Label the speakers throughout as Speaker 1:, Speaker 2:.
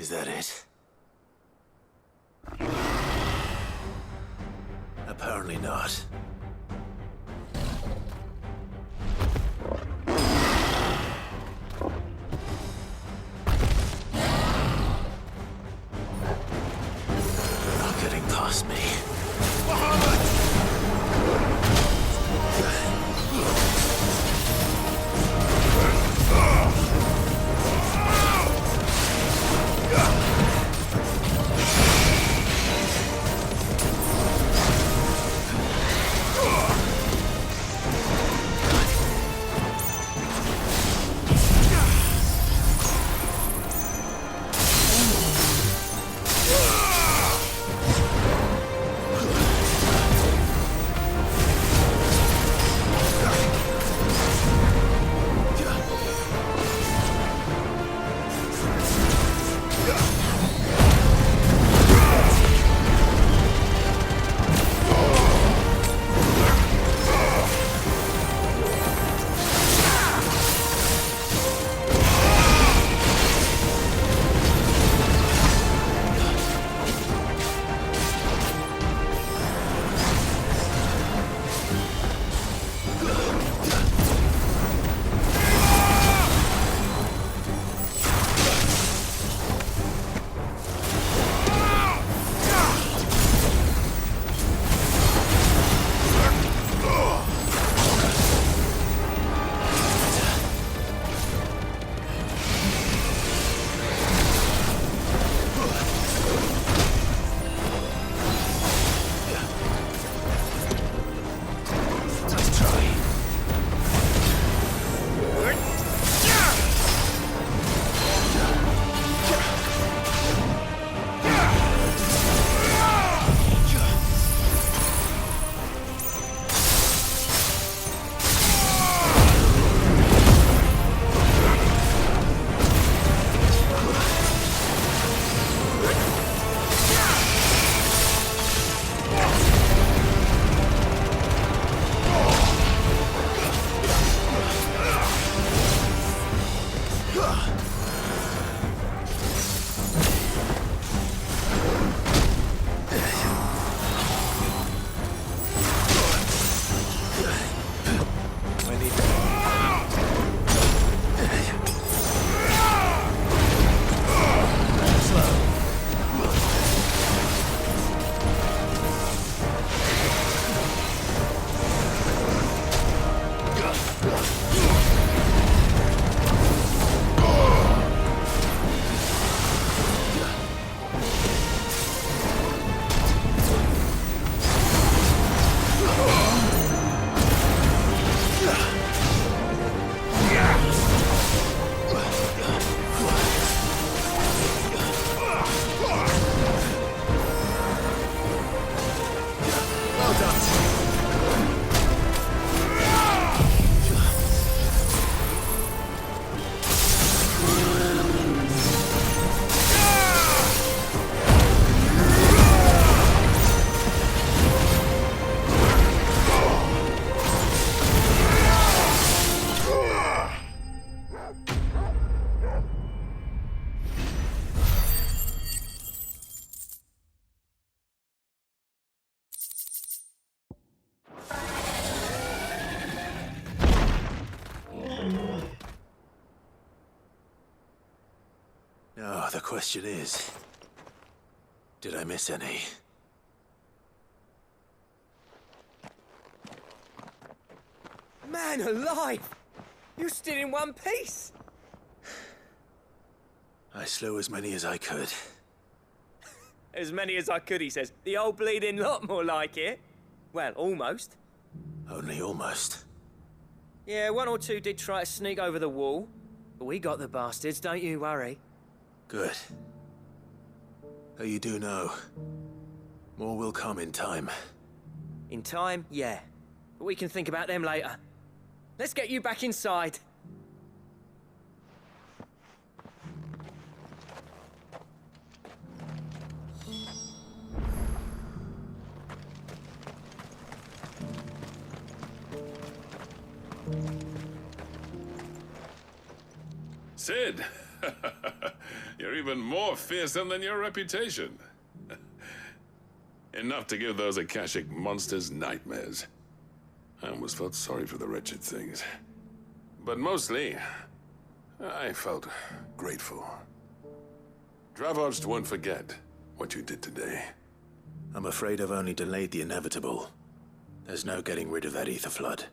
Speaker 1: Is that it? Apparently not. They're not getting past me. Now, the question is, did I miss any?
Speaker 2: Man alive! You're still in one piece!
Speaker 1: I slew as many as I could.
Speaker 2: As many as I could, he says. The old bleeding lot, more like it. Well, almost.
Speaker 1: Only almost.
Speaker 2: Yeah, one or two did try to sneak over the wall. But we got the bastards, don't you worry.
Speaker 1: Good. Though you do know, more will come in time.
Speaker 2: In time, yeah. But we can think about them later. Let's get you back inside.
Speaker 3: Sid, You're even more fearsome than your reputation. Enough to give those Akashic monsters nightmares. I almost felt sorry for the wretched things. But mostly, I felt grateful. Dravoged won't forget what you did today.
Speaker 1: I'm afraid I've only delayed the inevitable. There's no getting rid of that ether flood.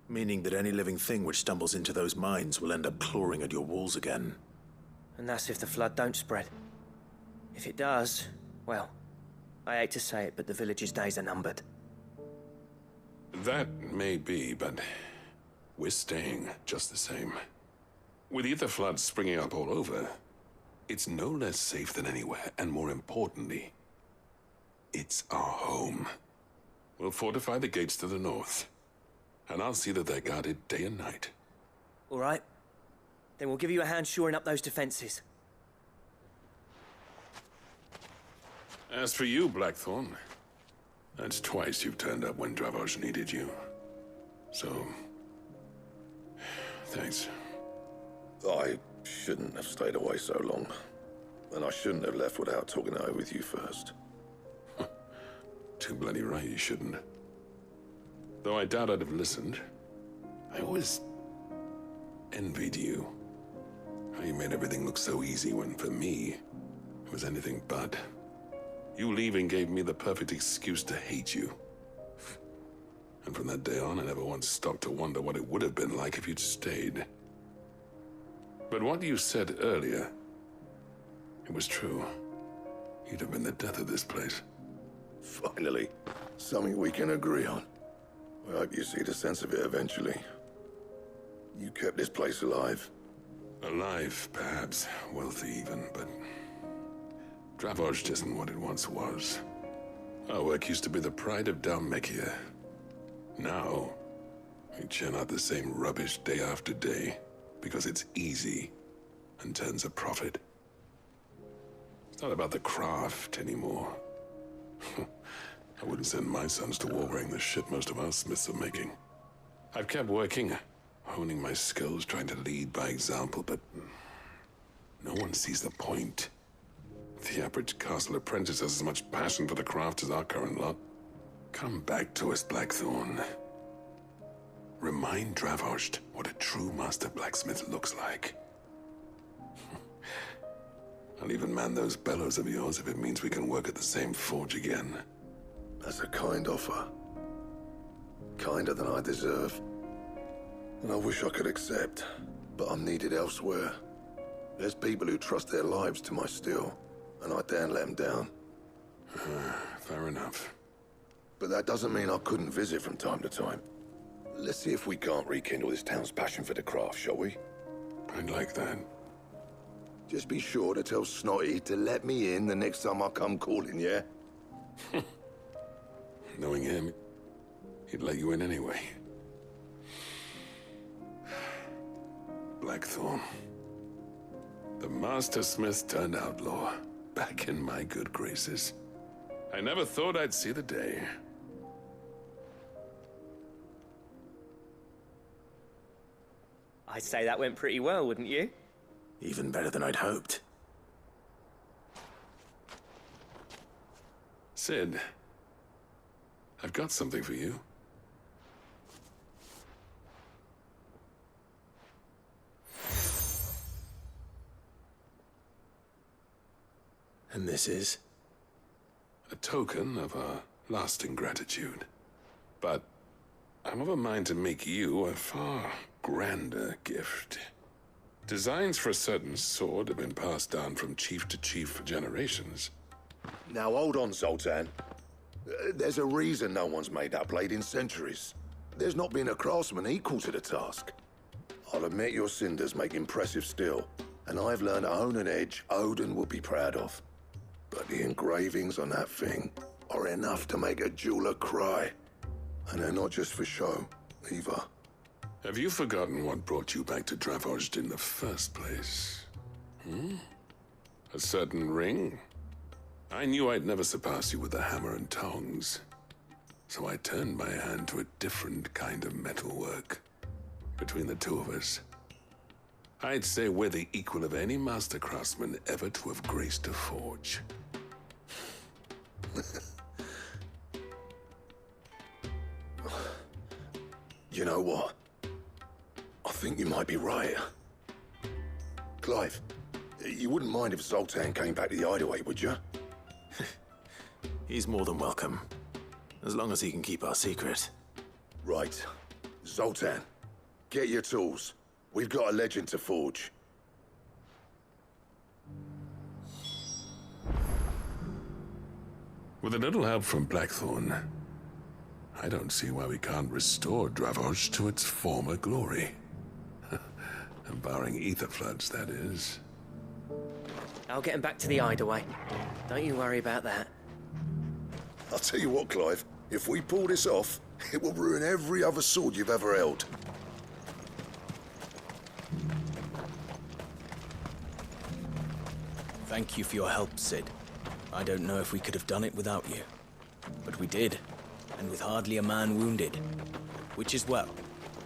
Speaker 1: Meaning that any living thing which stumbles into those mines will end up clawing at your walls again.
Speaker 2: And that's if the flood don't spread. If it does, well, I hate to say it, but the village's days are numbered.
Speaker 3: That may be, but we're staying just the same. With ether floods springing up all over, it's no less safe than anywhere, and more importantly, it's our home. We'll fortify the gates to the north, and I'll see that they're guarded day and night.
Speaker 2: All right. Then we'll give you a hand shoring up those defenses.
Speaker 3: As for you, Blackthorn, that's twice you've turned up when Dravos needed you. So, thanks.
Speaker 4: I shouldn't have stayed away so long. And I shouldn't have left without talking it over with you first.
Speaker 3: Too bloody right you shouldn't. Though I doubt I'd have listened. I always envied you. How you made everything look so easy when, for me, it was anything but. You leaving gave me the perfect excuse to hate you. And from that day on, I never once stopped to wonder what it would have been like if you'd stayed. But what you said earlier, it was true. You'd have been the death of this place.
Speaker 4: Finally, something we can agree on. I hope you see the sense of it eventually. You kept this place alive.
Speaker 3: Alive, perhaps. Wealthy even, but Dravoged isn't what it once was. Our work used to be the pride of Dalmekia. Now, we churn out the same rubbish day after day because it's easy and turns a profit. It's not about the craft anymore. I wouldn't send my sons to war wearing the shit most of our smiths are making. I've kept working, honing my skills, trying to lead by example, but no one sees the point. The average castle apprentice has as much passion for the craft as our current lot. Come back to us, Blackthorn. Remind Dravoged what a true master blacksmith looks like. I'll even man those bellows of yours if it means we can work at the same forge again.
Speaker 4: That's a kind offer. Kinder than I deserve. And I wish I could accept, but I'm needed elsewhere. There's people who trust their lives to my steel, and I daren't let them down.
Speaker 3: Fair enough.
Speaker 4: But that doesn't mean I couldn't visit from time to time. Let's see if we can't rekindle this town's passion for the craft, shall we?
Speaker 3: I'd like that.
Speaker 4: Just be sure to tell Snotty to let me in the next time I come calling, yeah?
Speaker 3: Knowing him, he'd let you in anyway. Blackthorn. The Master Smith turned outlaw, back in my good graces. I never thought I'd see the day.
Speaker 2: I'd say that went pretty well, wouldn't you?
Speaker 1: Even better than I'd hoped.
Speaker 3: Sid, I've got something for you.
Speaker 1: And this is?
Speaker 3: A token of our lasting gratitude. But I'm of a mind to make you a far grander gift. Designs for a certain sword have been passed down from chief to chief for generations.
Speaker 4: Now hold on, Zoltan. There's a reason no one's made that blade in centuries. There's not been a craftsman equal to the task. I'll admit your cinders make impressive steel, and I've learned to hone an edge Odin will be proud of. But the engravings on that thing are enough to make a jeweler cry. And they're not just for show, either.
Speaker 3: Have you forgotten what brought you back to Dravoged in the first place? A certain ring? I knew I'd never surpass you with the hammer and tongs. So I turned my hand to a different kind of metalwork. Between the two of us, I'd say we're the equal of any master craftsman ever to have graced a forge.
Speaker 4: You know what? I think you might be right. Clive, you wouldn't mind if Zoltan came back to the Hideaway, would you?
Speaker 1: He's more than welcome. As long as he can keep our secret.
Speaker 4: Right. Zoltan, get your tools. We've got a legend to forge.
Speaker 3: With a little help from Blackthorn, I don't see why we can't restore Dravoj to its former glory. Barring ether floods, that is.
Speaker 2: I'll get him back to the Hideaway. Don't you worry about that.
Speaker 4: I'll tell you what, Clive. If we pull this off, it will ruin every other sword you've ever held.
Speaker 5: Thank you for your help, Sid. I don't know if we could have done it without you. But we did, and with hardly a man wounded. Which is well,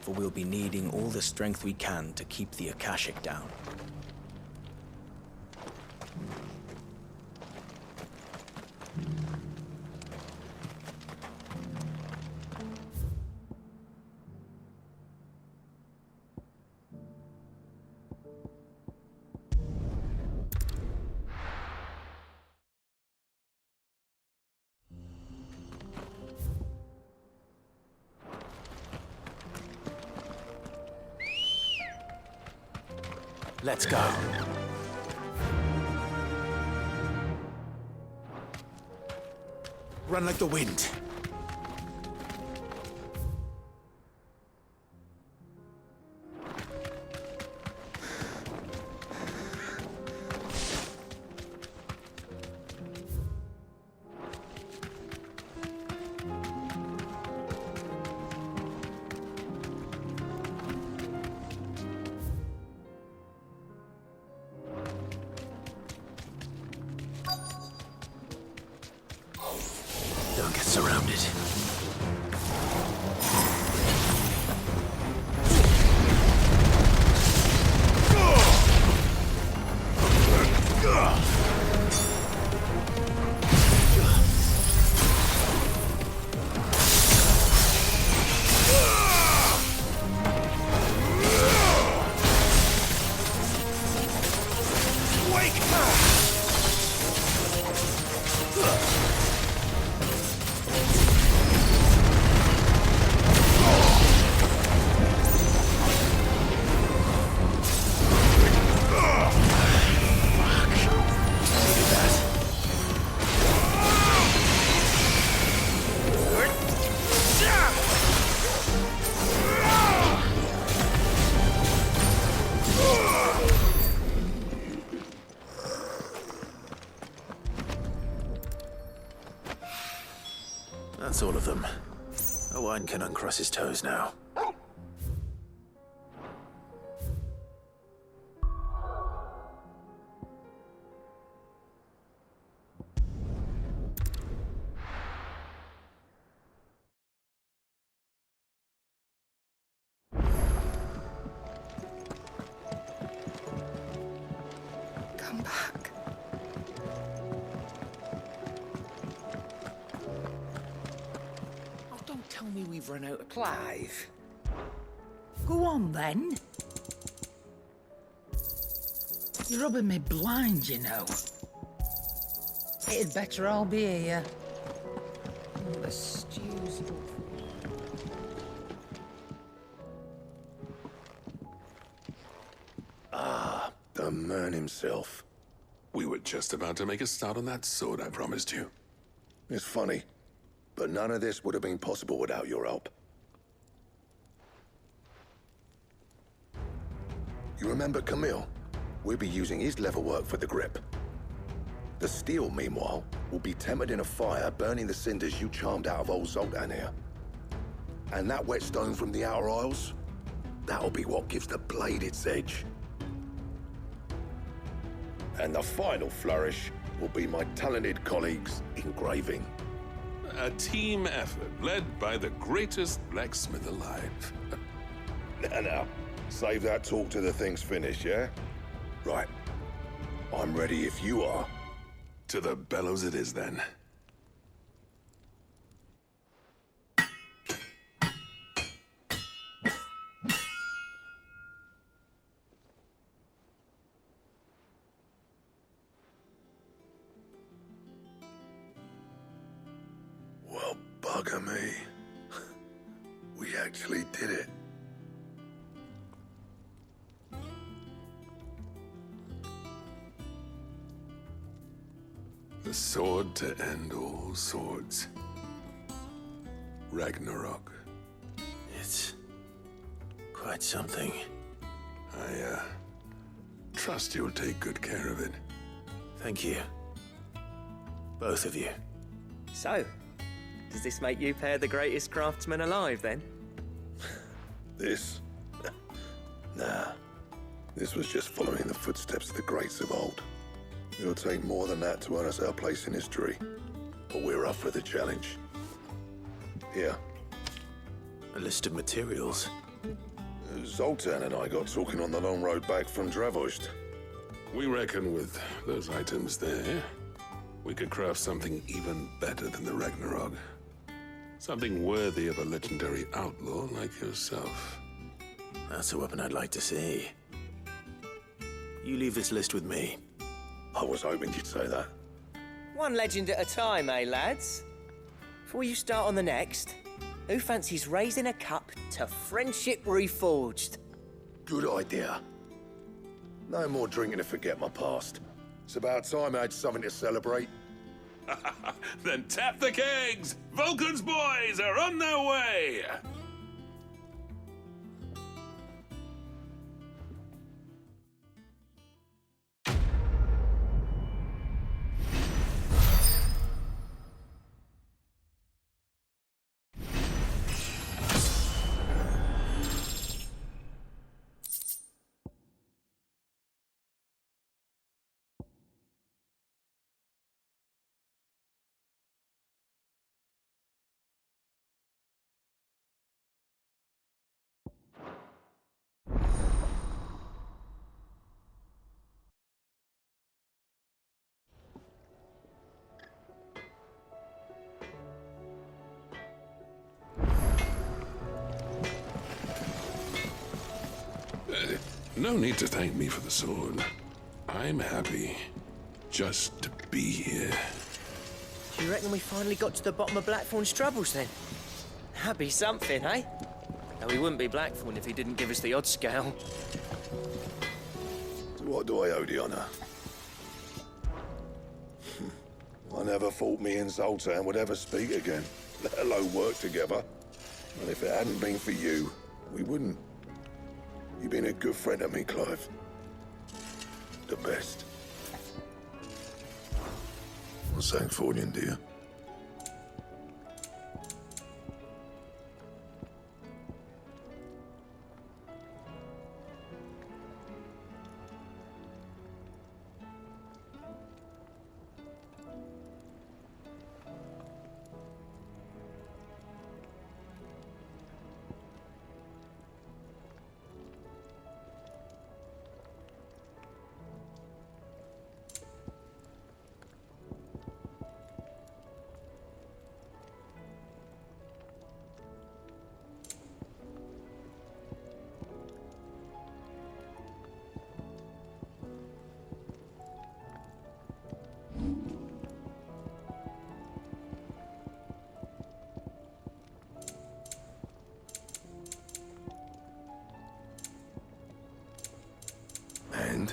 Speaker 5: for we'll be needing all the strength we can to keep the Akashic down.
Speaker 1: Let's go. Run like the wind. Don't get surrounded. That's all of them. Owain can uncross his toes now.
Speaker 6: Come back.
Speaker 2: Don't tell me we've run out of Clive.
Speaker 6: Go on, then. You're rubbing me blind, you know. It'd better all be here. The stew's...
Speaker 4: Ah, the man himself.
Speaker 3: We were just about to make a start on that sword I promised you.
Speaker 4: It's funny, but none of this would have been possible without your help. You remember Camille? We'll be using his leatherwork for the grip. The steel, meanwhile, will be tempered in a fire, burning the cinders you charmed out of old Zoltan here. And that whetstone from the Outer Isles, that'll be what gives the blade its edge. And the final flourish will be my talented colleagues' engraving.
Speaker 3: A team effort led by the greatest blacksmith alive.
Speaker 4: Now, Save that talk till the thing's finished, yeah? Right. I'm ready if you are.
Speaker 3: To the bellows it is, then.
Speaker 4: Well, bugger me. We actually did it.
Speaker 3: The sword to end all swords. Ragnarok.
Speaker 1: It's quite something.
Speaker 3: I, trust you'll take good care of it.
Speaker 1: Thank you. Both of you.
Speaker 2: So, does this make you pair the greatest craftsman alive, then?
Speaker 4: This? Nah. This was just following the footsteps of the greats of old. It'll take more than that to earn us our place in history. But we're up for the challenge. Here.
Speaker 1: A list of materials.
Speaker 4: Zoltan and I got talking on the long road back from Dravozd.
Speaker 3: We reckon with those items there, we could craft something even better than the Ragnarok. Something worthy of a legendary outlaw like yourself.
Speaker 1: That's a weapon I'd like to see. You leave this list with me.
Speaker 4: I was hoping you'd say that.
Speaker 2: One legend at a time, eh, lads? Before you start on the next, who fancies raising a cup to friendship reforged?
Speaker 4: Good idea. No more drinking to forget my past. It's about time I had something to celebrate.
Speaker 3: Then tap the kegs! Vulcan's boys are on their way! No need to thank me for the sword. I'm happy just to be here.
Speaker 2: Do you reckon we finally got to the bottom of Blackthorn's troubles, then? That'd be something, eh? Though he wouldn't be Blackthorn if he didn't give us the odd scale.
Speaker 4: So what do I owe the honor? I never thought me and Zoltan would ever speak again, let alone work together. And if it hadn't been for you, we wouldn't. You've been a good friend to me, Clive. The best. Well, thanks for it, dear. And?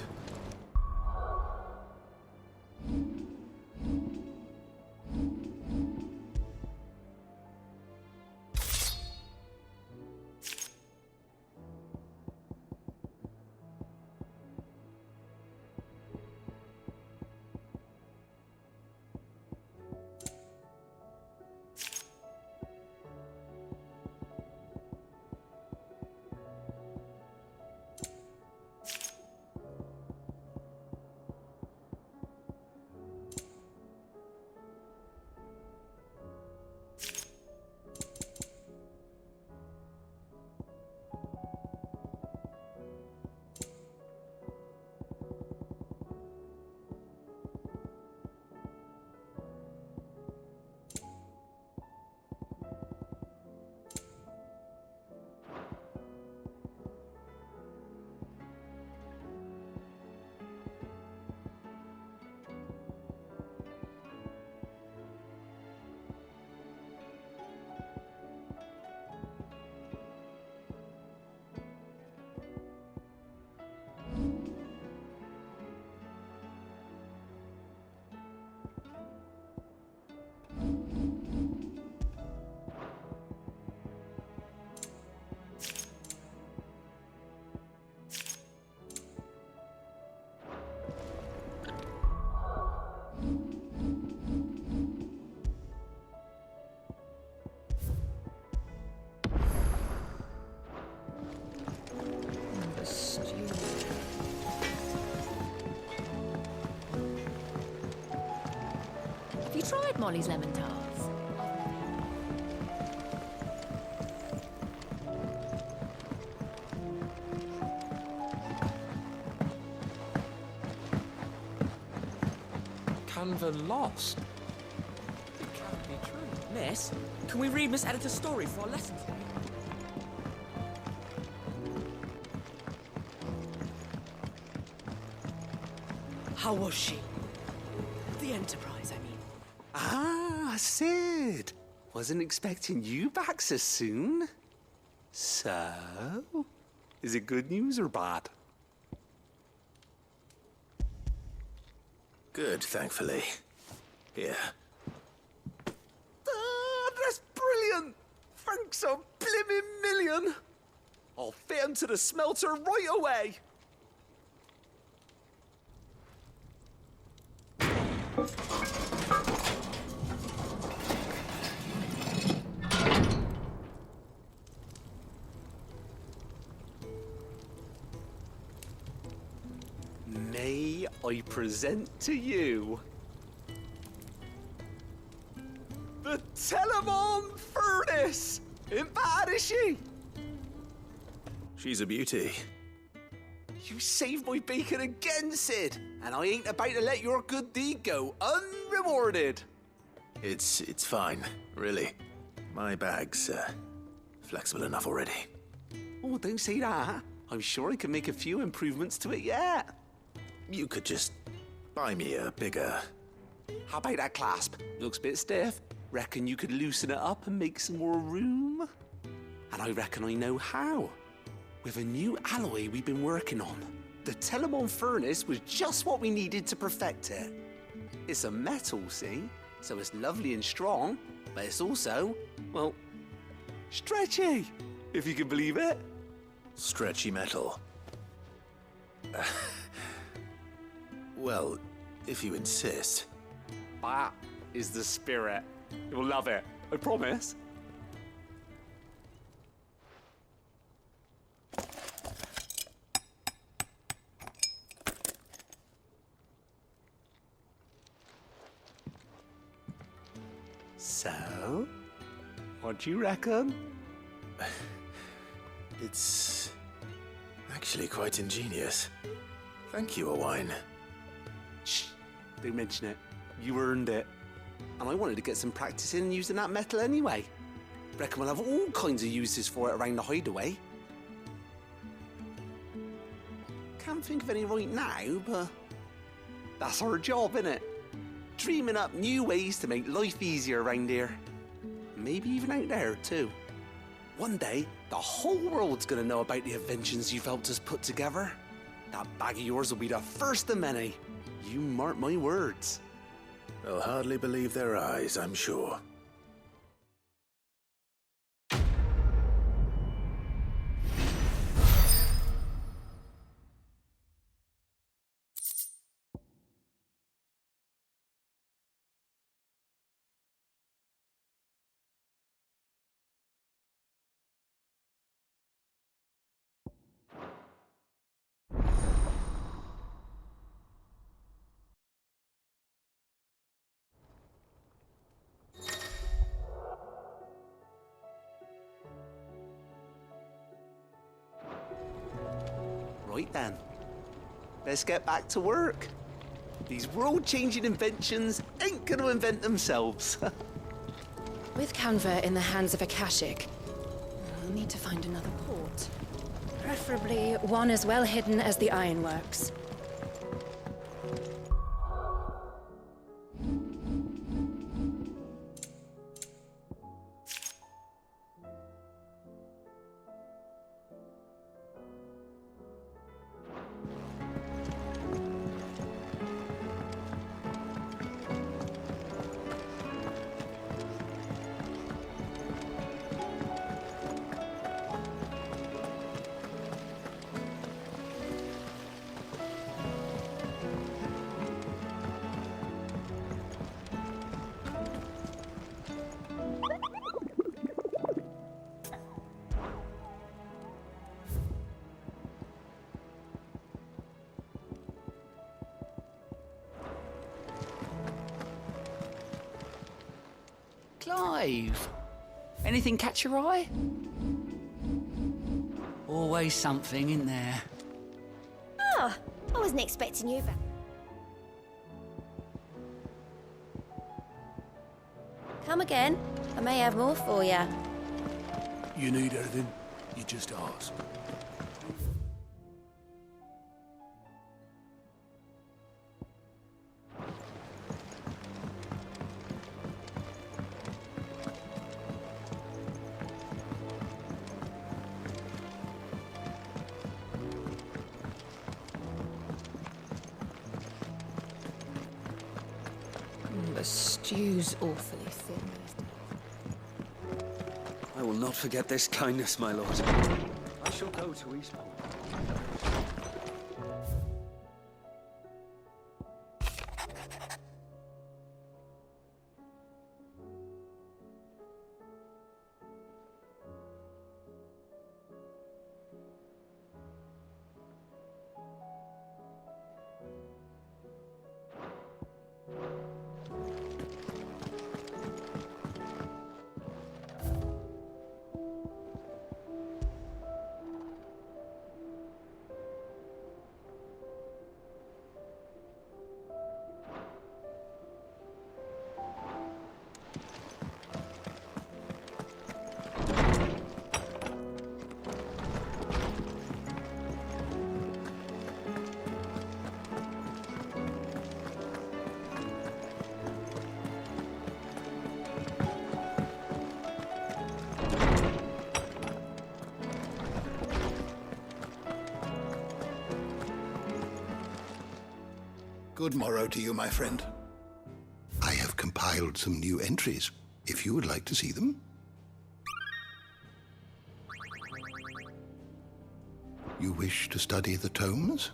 Speaker 6: tried Molly's lemon tarts?
Speaker 7: Canva lost. It can't be true. Miss, can we read Miss Editor's story for our lesson today? How was she? The Enterprise, I mean.
Speaker 8: Ah, Sid. Wasn't expecting you back so soon. So, is it good news or bad?
Speaker 1: Good, thankfully. Here.
Speaker 8: Ah, that's brilliant. Thanks a blimmin' million. I'll fit 'em to the smelter right away. May I present to you the Telemon Furnace? Ain't bad, is she?
Speaker 1: She's a beauty.
Speaker 8: You saved my bacon again, Sid, and I ain't about to let your good deed go unrewarded.
Speaker 1: It's fine, really. My bag's flexible enough already.
Speaker 8: Oh, don't say that. I'm sure I can make a few improvements to it yet.
Speaker 1: You could just buy me a bigger...
Speaker 8: How about that clasp? Looks a bit stiff. Reckon you could loosen it up and make some more room? And I reckon I know how. With a new alloy we've been working on. The Telemon Furnace was just what we needed to perfect it. It's a metal, see? So it's lovely and strong, but it's also, well, stretchy, if you can believe it.
Speaker 1: Stretchy metal. Well, if you insist.
Speaker 8: That is the spirit. You'll love it, I promise. So, what do you reckon?
Speaker 1: It's actually quite ingenious. Thank you, Owain.
Speaker 8: Shh, don't mention it. You earned it. And I wanted to get some practice in using that metal anyway. Reckon we'll have all kinds of uses for it around the hideaway. Can't think of any right now, but that's our job, innit? Dreaming up new ways to make life easier around here. Maybe even out there, too. One day, the whole world's gonna know about the inventions you've helped us put together. That bag of yours will be the first of many. You mark my words.
Speaker 1: They'll hardly believe their eyes, I'm sure.
Speaker 8: Right then, let's get back to work. These world-changing inventions ain't gonna invent themselves.
Speaker 9: With Canva in the hands of Akashic, we'll need to find another port. Preferably one as well hidden as the ironworks.
Speaker 10: cave. Anything catch your eye? Always something in there.
Speaker 11: Oh, I wasn't expecting you back. Come again. I may have more for you.
Speaker 12: You need anything, you just ask.
Speaker 6: The stew's awfully thin these days.
Speaker 13: I will not forget this kindness, my lord. I shall go to Eastport.
Speaker 14: Good morrow to you, my friend. I have compiled some new entries, if you would like to see them. You wish to study the tomes?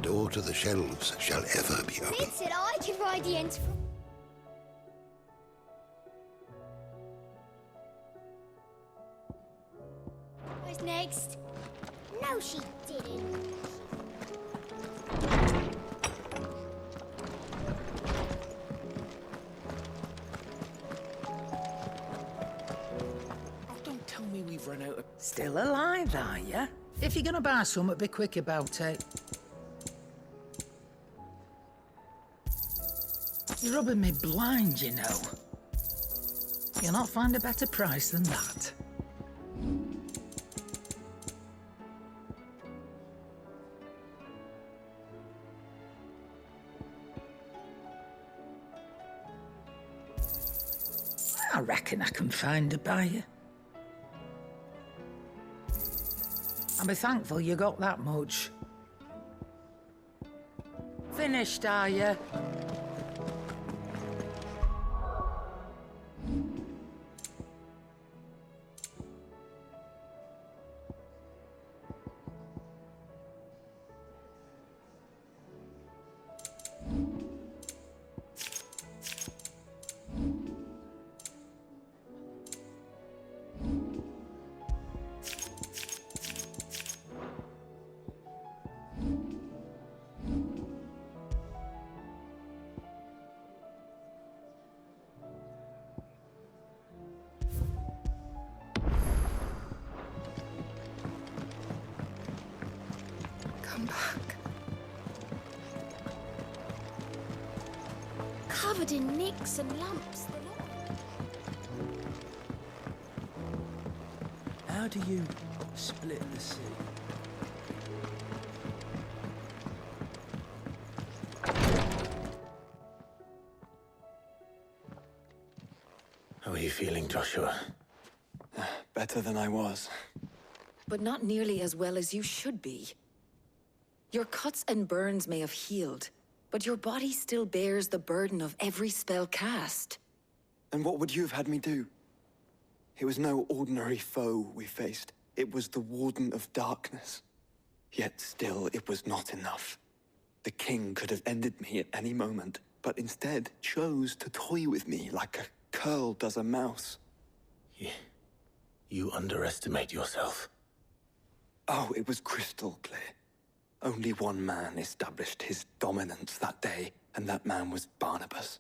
Speaker 14: door to the shelves shall ever be open.
Speaker 11: It said I could ride the ends from... Who's next? No, she didn't.
Speaker 5: Don't tell me we've run out of...
Speaker 10: Still alive, are ya? If you're gonna buy some, be quick about it. You're rubbing me blind, you know. You'll not find a better price than that. I reckon I can find a buyer. I'll be thankful you got that much. Finished, are you?
Speaker 9: Come back.
Speaker 11: Covered in nicks and lumps.
Speaker 5: How do you split the sea?
Speaker 1: How are you feeling, Joshua?
Speaker 15: Better than I was.
Speaker 16: But not nearly as well as you should be. Your cuts and burns may have healed, but your body still bears the burden of every spell cast.
Speaker 15: And what would you have had me do? It was no ordinary foe we faced. It was the Warden of Darkness. Yet still, it was not enough. The king could have ended me at any moment, but instead chose to toy with me like a curl does a mouse.
Speaker 1: You underestimate yourself.
Speaker 15: Oh, it was crystal clear. Only one man established his dominance that day, and that man was Barnabas.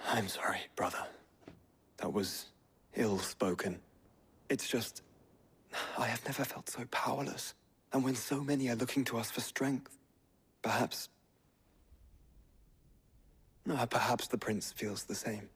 Speaker 15: I'm sorry, brother. That was ill-spoken. It's just... I have never felt so powerless. And when so many are looking to us for strength, perhaps... perhaps the prince feels the same.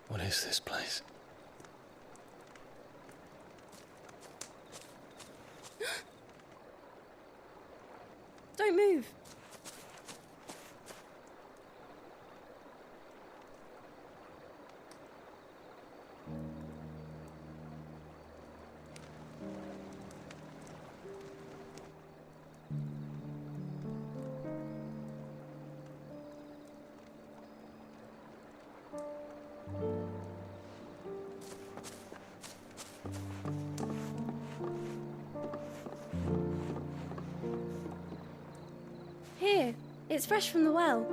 Speaker 1: What is this place?
Speaker 9: Don't move. Here, it's fresh from the well.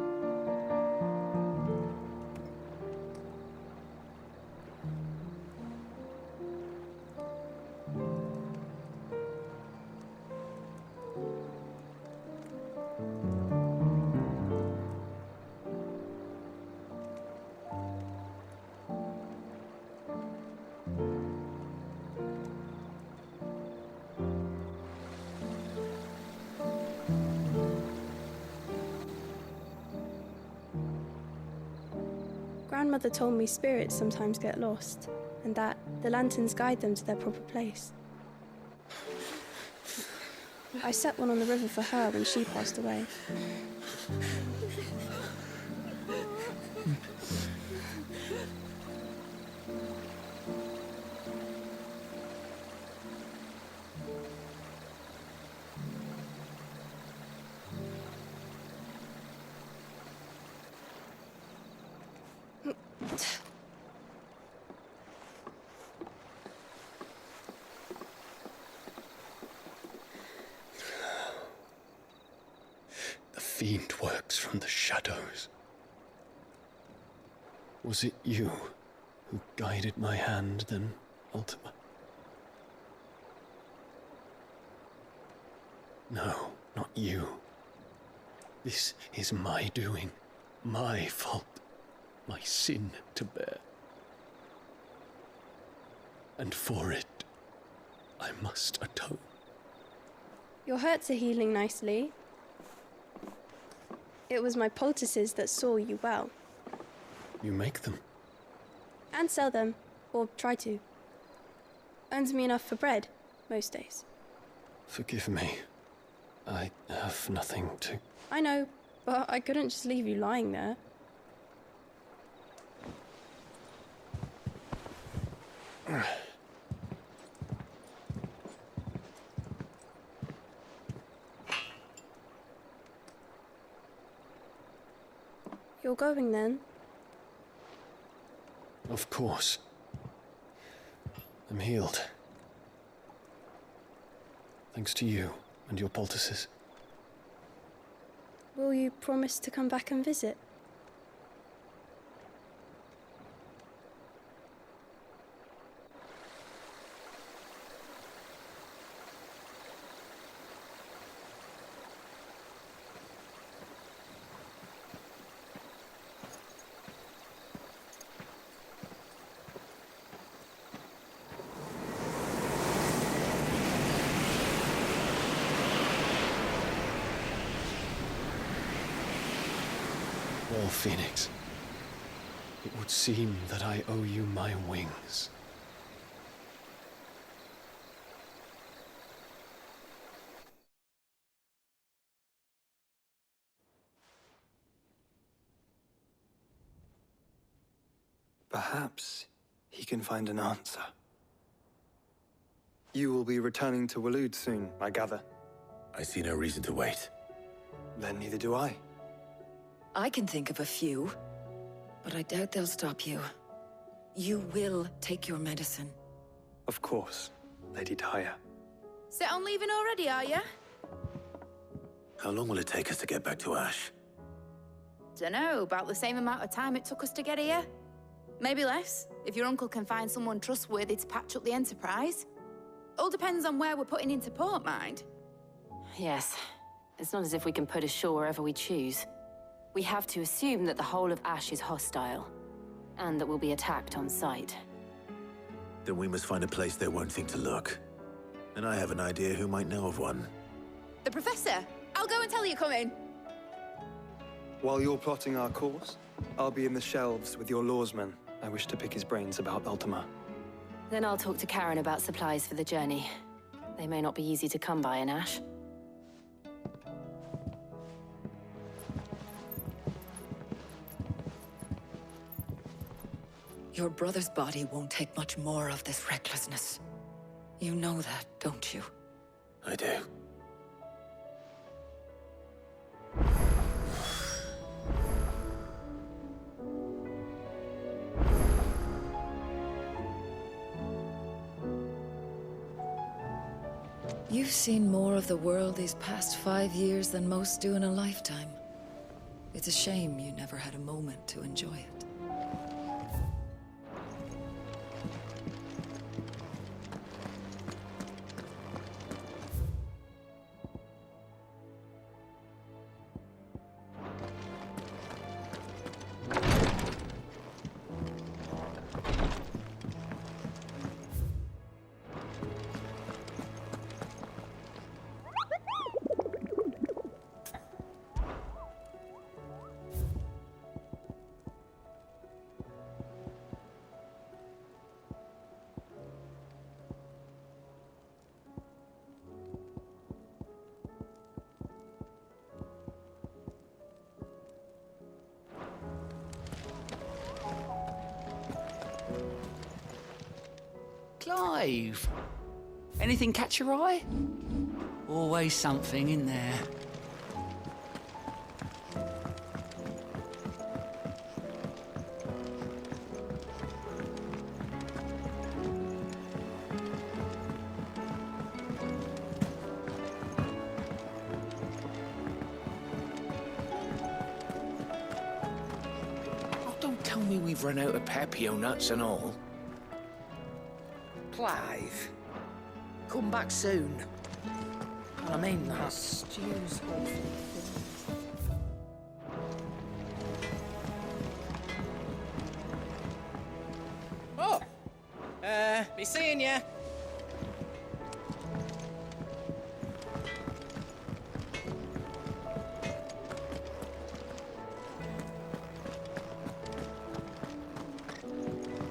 Speaker 17: Grandmother told me spirits sometimes get lost, and that the lanterns guide them to their proper place. I set one on the river for her when she passed away.
Speaker 18: The fiend works from the shadows. Was it you who guided my hand then, Ultima? No, not you. This is my doing, my fault, my sin to bear. And for it, I must atone.
Speaker 17: Your hurts are healing nicely. It was my poultices that saw you well.
Speaker 18: You make them?
Speaker 17: And sell them, or try to. Earns me enough for bread, most days.
Speaker 18: Forgive me. I have nothing to...
Speaker 17: I know, but I couldn't just leave you lying there. You're going then?
Speaker 18: Of course. I'm healed. Thanks to you and your poultices.
Speaker 17: Will you promise to come back and visit?
Speaker 18: Well, Phoenix, it would seem that I owe you my wings.
Speaker 15: Perhaps he can find an answer. You will be returning to Waloed soon, I gather.
Speaker 1: I see no reason to wait.
Speaker 15: Then neither do I.
Speaker 16: I can think of a few, but I doubt they'll stop you. You will take your medicine.
Speaker 15: Of course, Lady Daya.
Speaker 6: Set on leaving already, are you?
Speaker 1: How long will it take us to get back to Ash?
Speaker 6: Dunno, about the same amount of time it took us to get here. Maybe less, if your uncle can find someone trustworthy to patch up the Enterprise. All depends on where we're putting into port, mind.
Speaker 19: Yes. It's not as if we can put ashore wherever we choose. We have to assume that the whole of Ash is hostile, and that we'll be attacked on sight.
Speaker 1: Then we must find a place they won't think to look. And I have an idea who might know of one.
Speaker 6: The Professor! I'll go and tell you come in.
Speaker 15: While you're plotting our course, I'll be in the shelves with your lawsman. I wish to pick his brains about Ultima.
Speaker 19: Then I'll talk to Karen about supplies for the journey. They may not be easy to come by in Ash.
Speaker 16: Your brother's body won't take much more of this recklessness. You know that, don't you?
Speaker 1: I do.
Speaker 16: You've seen more of the world these past 5 years than most do in a lifetime. It's a shame you never had a moment to enjoy it.
Speaker 7: Clive. Anything catch your eye? Always something in there.
Speaker 5: Don't tell me we've run out of Pepio nuts and all.
Speaker 10: Clive, come back soon. I mean, that stew's awfully thin.
Speaker 2: Oh! Be seeing ya.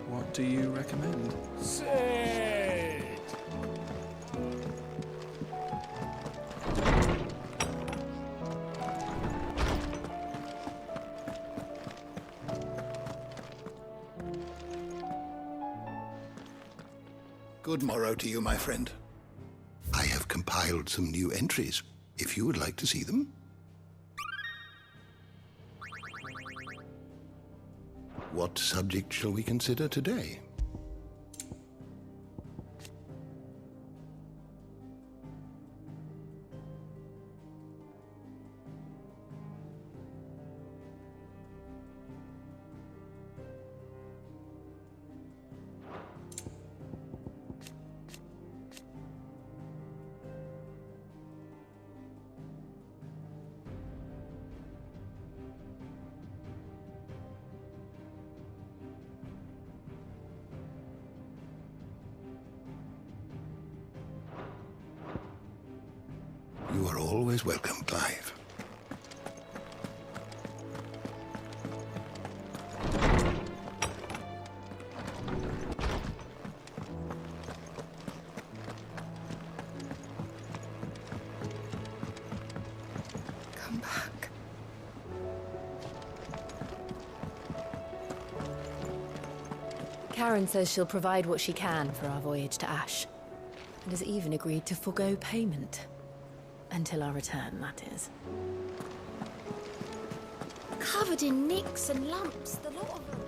Speaker 20: What do you recommend?
Speaker 2: Sid!
Speaker 14: Good morrow to you, my friend. I have compiled some new entries, if you would like to see them. What subject shall we consider today? You are always welcome, Clive.
Speaker 16: Come back.
Speaker 9: Karen says she'll provide what she can for our voyage to Ash, and has even agreed to forgo payment. Until our return, that is.
Speaker 11: Covered in nicks and lumps, the lot of them.